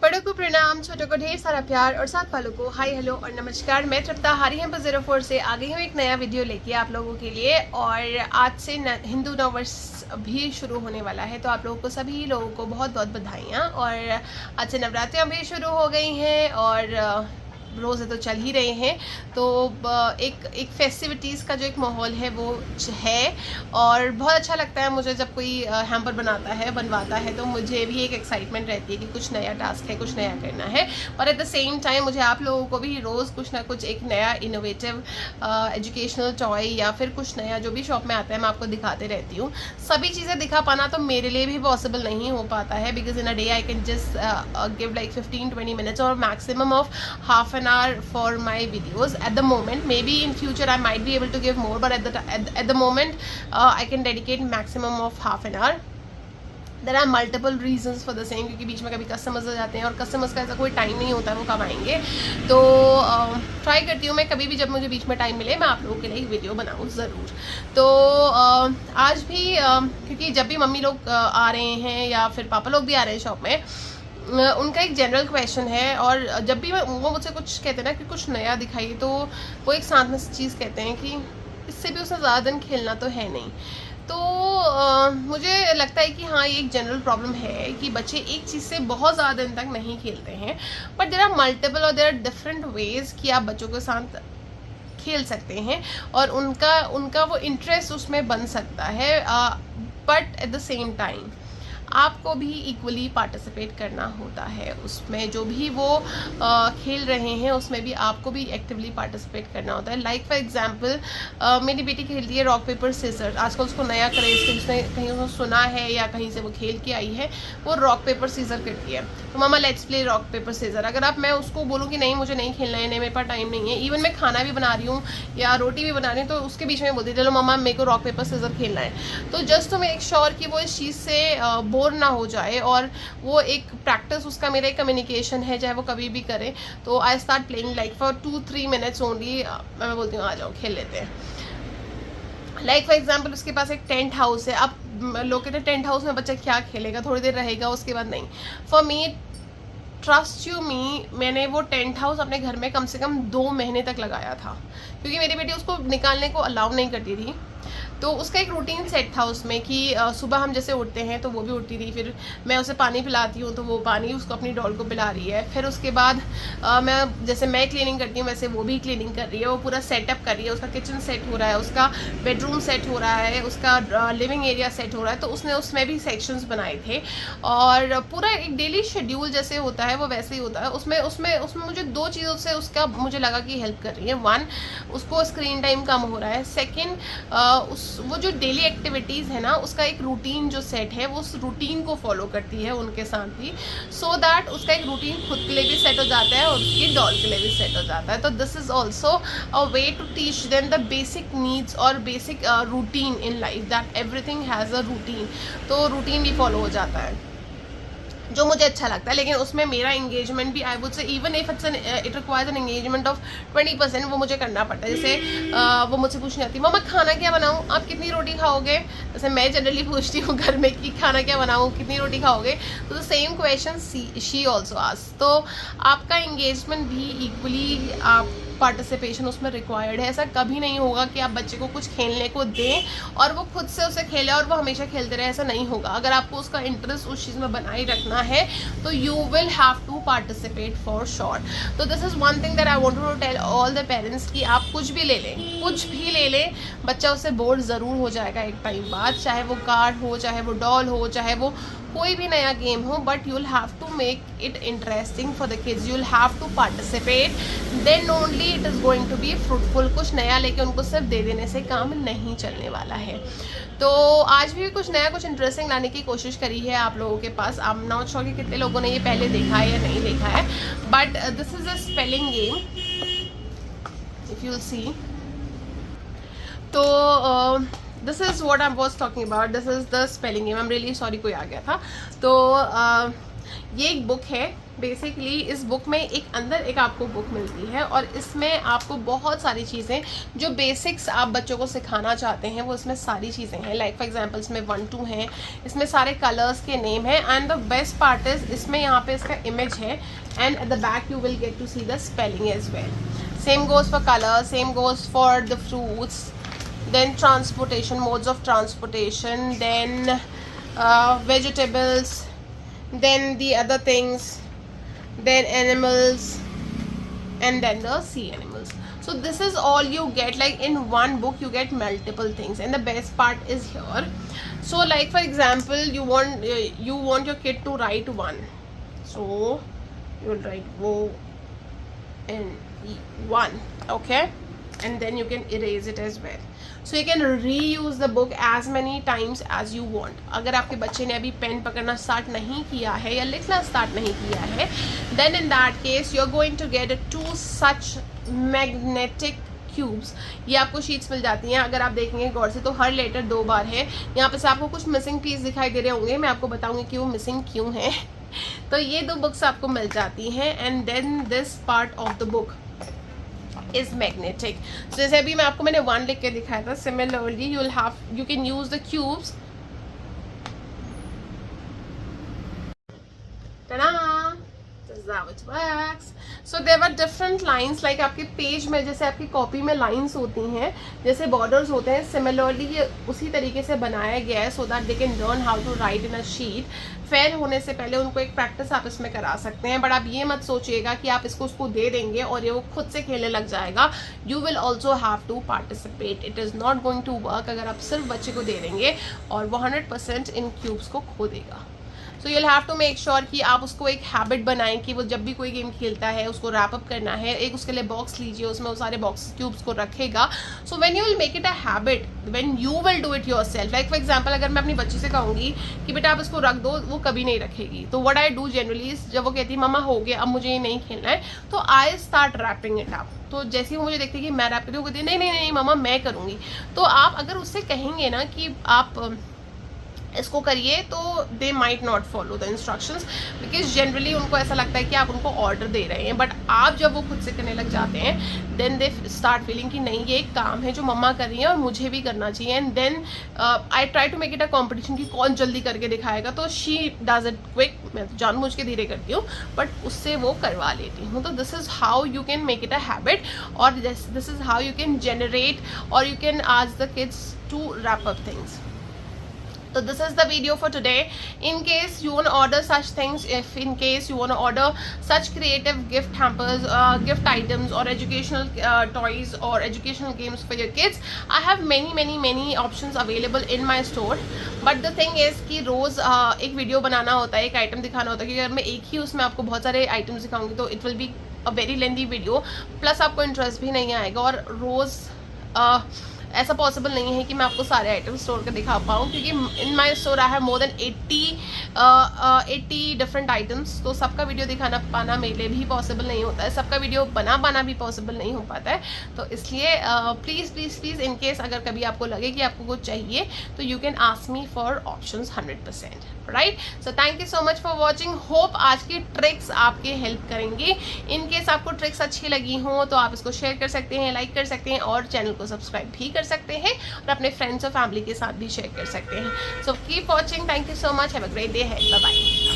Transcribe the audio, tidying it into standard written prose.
बड़ों को प्रणाम, छोटों को ढेर सारा प्यार और साथ वालों को हाय हेलो और नमस्कार। मैं तृप्ता हारी हम 04 से आ गई हूँ एक नया वीडियो लेके आप लोगों के लिए। और आज से हिंदू नववर्ष भी शुरू होने वाला है, तो आप लोगों को सभी लोगों को बहुत बहुत बधाइयाँ। और आज से नवरात्रियाँ भी शुरू हो गई हैं और रोज़े तो चल ही रहे हैं, तो एक फेस्टिविटीज़ का जो एक माहौल है वो है। और बहुत अच्छा लगता है मुझे जब कोई हैम्पर बनवाता है, तो मुझे भी एक एक्साइटमेंट रहती है कि कुछ नया टास्क है, कुछ नया करना है। पर एट द सेम टाइम मुझे आप लोगों को भी रोज़ कुछ ना कुछ एक नया इनोवेटिव एजुकेशनल टॉय या फिर कुछ नया जो भी शॉप में आता है मैं आपको दिखाते रहती हूँ। सभी चीज़ें दिखा पाना तो मेरे लिए भी पॉसिबल नहीं हो पाता है, because in a day I can just give like 15-20 minutes और maximum of half an hour for my videos at the moment. Maybe in future I might be able to give more, but at the moment I can dedicate maximum of half an hour. There are multiple reasons for the same, क्योंकि बीच में कभी customers आ जाते हैं और customers का ऐसा कोई time नहीं होता है वो कब आएंगे। तो ट्राई करती हूँ मैं कभी भी जब मुझे बीच में टाइम मिले मैं आप लोगों के लिए एक वीडियो बनाऊँ ज़रूर। तो आज भी क्योंकि जब भी मम्मी लोग आ रहे हैं या फिर पापा लोग भी आ रहे हैं शॉप में, उनका एक जनरल क्वेश्चन है। और जब भी वो मुझसे कुछ कहते हैं ना कि कुछ नया दिखाइए, तो वो एक साथ में चीज़ कहते हैं कि इससे भी उसने ज़्यादा दिन खेलना तो है नहीं। तो मुझे लगता है कि हाँ, ये एक जनरल प्रॉब्लम है कि बच्चे एक चीज़ से बहुत ज़्यादा दिन तक नहीं खेलते हैं। बट देयर आर मल्टीपल और देयर आर डिफरेंट वेज़ कि आप बच्चों के साथ खेल सकते हैं और उनका वो इंटरेस्ट उसमें बन सकता है। But at the same time आपको भी इक्वली पार्टिसिपेट करना होता है उसमें। जो भी वो खेल रहे हैं उसमें भी आपको भी एक्टिवली पार्टिसिपेट करना होता है। लाइक फॉर एग्जांपल मेरी बेटी खेलती है रॉक पेपर सीजर। आजकल उसको नया क्रेज, उसने कहीं उसने सुना है या कहीं से वो खेल के आई है, वो रॉक पेपर सीजर करती है। तो मामा let's play rock paper scissor. अगर मैं उसको बोलूँ कि नहीं मुझे नहीं खेलना है, नहीं मेरे पास टाइम नहीं है, इवन मैं खाना भी बना रही हूँ या रोटी भी बना रही हूँ, तो उसके बीच में बोलती चलो मामा मेरे को रॉक पेपर सीजर खेलना है। तो जस्ट तो मेक श्योर कि वो इस चीज़ से बोर ना हो जाए और वो एक प्रैक्टिस उसका मेरा एक कम्युनिकेशन है, चाहे वो कभी भी करे। तो I start playing like for 2-3 minutes only. मैं बोलती हूँ आ जाओ खेल लेते हैं। लाइक फॉर एग्जाम्पल उसके पास एक टेंट हाउस है। अब लोग कहते हैं टेंट हाउस में बच्चा क्या खेलेगा, थोड़ी देर रहेगा उसके बाद नहीं। फॉर मी ट्रस्ट यू मी, मैंने वो टेंट हाउस अपने घर में कम से कम 2 महीने तक लगाया था, क्योंकि मेरी बेटी उसको निकालने को अलाउ नहीं करती थी। तो उसका एक रूटीन सेट था उसमें कि सुबह हम जैसे उठते हैं तो वो भी उठती थी, फिर मैं उसे पानी पिलाती हूँ तो वो पानी उसको अपनी डॉल को पिला रही है। फिर उसके बाद मैं क्लीनिंग करती हूँ वैसे वो भी क्लीनिंग कर रही है, वो पूरा सेटअप कर रही है। उसका किचन सेट हो रहा है, उसका बेडरूम सेट हो रहा है, उसका लिविंग एरिया सेट हो रहा है। तो उसने उसमें भी सेक्शंस बनाए थे और पूरा एक डेली शेड्यूल जैसे होता है वो वैसे ही होता है। उसमें मुझे 2 चीज़ों से उसका मुझे लगा कि हेल्प कर रही है। 1, उसको स्क्रीन टाइम कम हो रहा है। 2, वो जो डेली एक्टिविटीज़ है ना उसका एक रूटीन जो सेट है वो उस रूटीन को फॉलो करती है उनके साथ ही, सो दैट उसका एक रूटीन खुद के लिए भी सेट हो जाता है और उसकी डॉल के लिए भी सेट हो जाता है। तो this is also a way to teach them the basic needs और basic routine in life, that everything has a routine. तो रूटीन भी फॉलो हो जाता है जो मुझे अच्छा लगता है। लेकिन उसमें मेरा एंगेजमेंट भी I would say even if it requires an engagement of 20%, वो मुझे करना पड़ता है। जैसे वो मुझसे पूछने आती है मम्मा खाना क्या बनाऊँ, आप कितनी रोटी खाओगे। जैसे मैं जनरली पूछती हूँ घर में कि खाना क्या बनाऊँ, कितनी रोटी खाओगे, तो the same question she also asks. तो आपका एंगेजमेंट भी इक्वली आप पार्टिसिपेशन उसमें रिक्वायर्ड है। ऐसा कभी नहीं होगा कि आप बच्चे को कुछ खेलने को दें और वो खुद से उसे खेले और वो हमेशा खेलते रहे, ऐसा नहीं होगा। अगर आपको उसका इंटरेस्ट उस चीज़ में बनाए रखना है तो you will have to participate for sure. तो this is one thing that I want to tell all the parents कि आप कुछ भी ले लें, बच्चा उससे बोर ज़रूर हो जाएगा एक टाइम बाद, चाहे वो कार्ड हो, चाहे वो डॉल हो, चाहे वो कोई भी नया गेम हो। But you'll have to make it interesting for the kids, you'll have to participate, then only it is going to be fruitful. कुछ नया लेके उनको सिर्फ दे देने से काम नहीं चलने वाला है। तो आज भी कुछ नया कुछ इंटरेस्टिंग लाने की कोशिश करी है आप लोगों के पास। आई एम नॉट श्योर कि कितने लोगों ने ये पहले देखा है या नहीं देखा है, but this is a spelling game if you will see. तो this is what I was talking about, this is the spelling game. I am really sorry कोई आ गया था। तो ये एक बुक है बेसिकली। इस बुक में एक अंदर एक आपको बुक मिलती है और इसमें आपको बहुत सारी चीज़ें जो बेसिक्स आप बच्चों को सिखाना चाहते हैं वो इसमें सारी चीज़ें हैं। लाइक फॉर एग्जांपल इसमें 1 2 हैं, इसमें सारे कलर्स के नेम हैं and the best part is इसमें यहाँ पे इसका इमेज है and at the back you will get to see the spelling as well. Same goes for colour, same goes for the fruits, then transportation, modes of transportation, then vegetables, then the other things, then animals, and then the sea animals. So this is all you get, like in one book you get multiple things and the best part is here. So like for example you want your kid to write one, so you will write one, okay, and then you can erase it as well. So you can reuse the book as many times as you want. अगर आपके बच्चे ने अभी pen पकड़ना start नहीं किया है या लिखना स्टार्ट नहीं किया है, then in that case you are going to get 2 such magnetic cubes. ये आपको शीट्स मिल जाती हैं। अगर आप देखेंगे गौर से तो हर लेटर 2 बार है। यहाँ पे से आपको कुछ मिसिंग पीस दिखाई दे रहे होंगे, मैं आपको बताऊंगी कि वो मिसिंग क्यों है। तो ये 2 बुक्स आपको मिल जाती हैं and then this part of the book is magnetic. So जैसे अभी मैं आपको मैंने 1 लिख के दिखाया था, similarly you can use the cubes. Ta-da! This is how it works. So there were different lines, like आपके पेज में जैसे आपकी कॉपी में लाइंस होती हैं, जैसे बॉर्डर्स होते हैं, सिमिलरली ये उसी तरीके से बनाया गया है so that they can learn how to write in a sheet. Fair होने से पहले उनको एक प्रैक्टिस आप इसमें करा सकते हैं, बट आप ये मत सोचिएगा कि आप इसको उसको दे देंगे और ये वो खुद से खेलने लग जाएगा। You will also have to participate, it is not going to work अगर आप सिर्फ बच्चे को दे देंगे और वो 100% इन क्यूब्स को खो देगा। So you will have to make sure कि आप उसको एक हैबिट बनाएं कि वो जब भी कोई गेम खेलता है उसको रैप अप करना है। एक उसके लिए बॉक्स लीजिए, उसमें वो सारे बॉक्स क्यूब्स को रखेगा। So when you will make it a habit, when you will do it yourself, like for example अगर मैं अपनी बच्ची से कहूँगी कि बेटा आप इसको रख दो, वो कभी नहीं रखेगी। तो व्हाट आई डू जनरली, जब वो कहती है मम्मा हो गया अब मुझे ये नहीं खेलना है, तो I start wrapping it up. तो जैसे ही वो मुझे देखती है कि मैं रैप करती हूँ, वो कहती है नहीं नहीं नहीं मम्मा मैं करूँगी। तो आप अगर उससे कहेंगे ना कि आप इसको करिए तो they might not follow the instructions, because generally उनको ऐसा लगता है कि आप उनको ऑर्डर दे रहे हैं। बट आप जब वो खुद से करने लग जाते हैं देन दे स्टार्ट फीलिंग कि नहीं ये एक काम है जो मम्मा कर रही है और मुझे भी करना चाहिए। And then I try to make it a competition कि कौन जल्दी करके दिखाएगा। तो शी डज इट क्विक, मैं तो जानबूझ के धीरे करती हूँ बट उससे वो करवा लेती हूँ। तो this is how you can make it a habit और this is how you can generate और you can ask the kids to wrap up things. So this is the video for today. In case you want to order such things, if in case you want to order such creative gift hampers, gift items or educational toys or educational games for your kids, I have many options available in my store. But the thing is कि रोज़ एक video बनाना होता है, एक item दिखाना होता है, क्योंकि अगर मैं एक ही उसमें आपको बहुत सारे आइटम्स दिखाऊंगी तो it will be a very lengthy video, plus आपको इंटरेस्ट भी नहीं आएगा और रोज़ ऐसा पॉसिबल नहीं है कि मैं आपको सारे आइटम स्टोर कर दिखा पाऊँ, क्योंकि in my store I have more than 80 different items. तो सबका वीडियो दिखाना पाना मेरे लिए भी पॉसिबल नहीं होता है, सबका वीडियो बना पाना भी पॉसिबल नहीं हो पाता है। तो इसलिए प्लीज़ इन केस अगर कभी आपको लगे कि आपको कुछ चाहिए तो you can ask me for options 100%, right. So thank you so much for watching. Hope आज की ट्रिक्स आपके हेल्प करेंगी। इन केस आपको ट्रिक्स अच्छी लगी हों तो आप इसको शेयर कर सकते हैं, लाइक कर सकते हैं और चैनल को सब्सक्राइब भी कर सकते हैं और अपने फ्रेंड्स और फैमिली के साथ भी शेयर कर सकते हैं। So keep watching, thank you so much, have a great day, bye bye.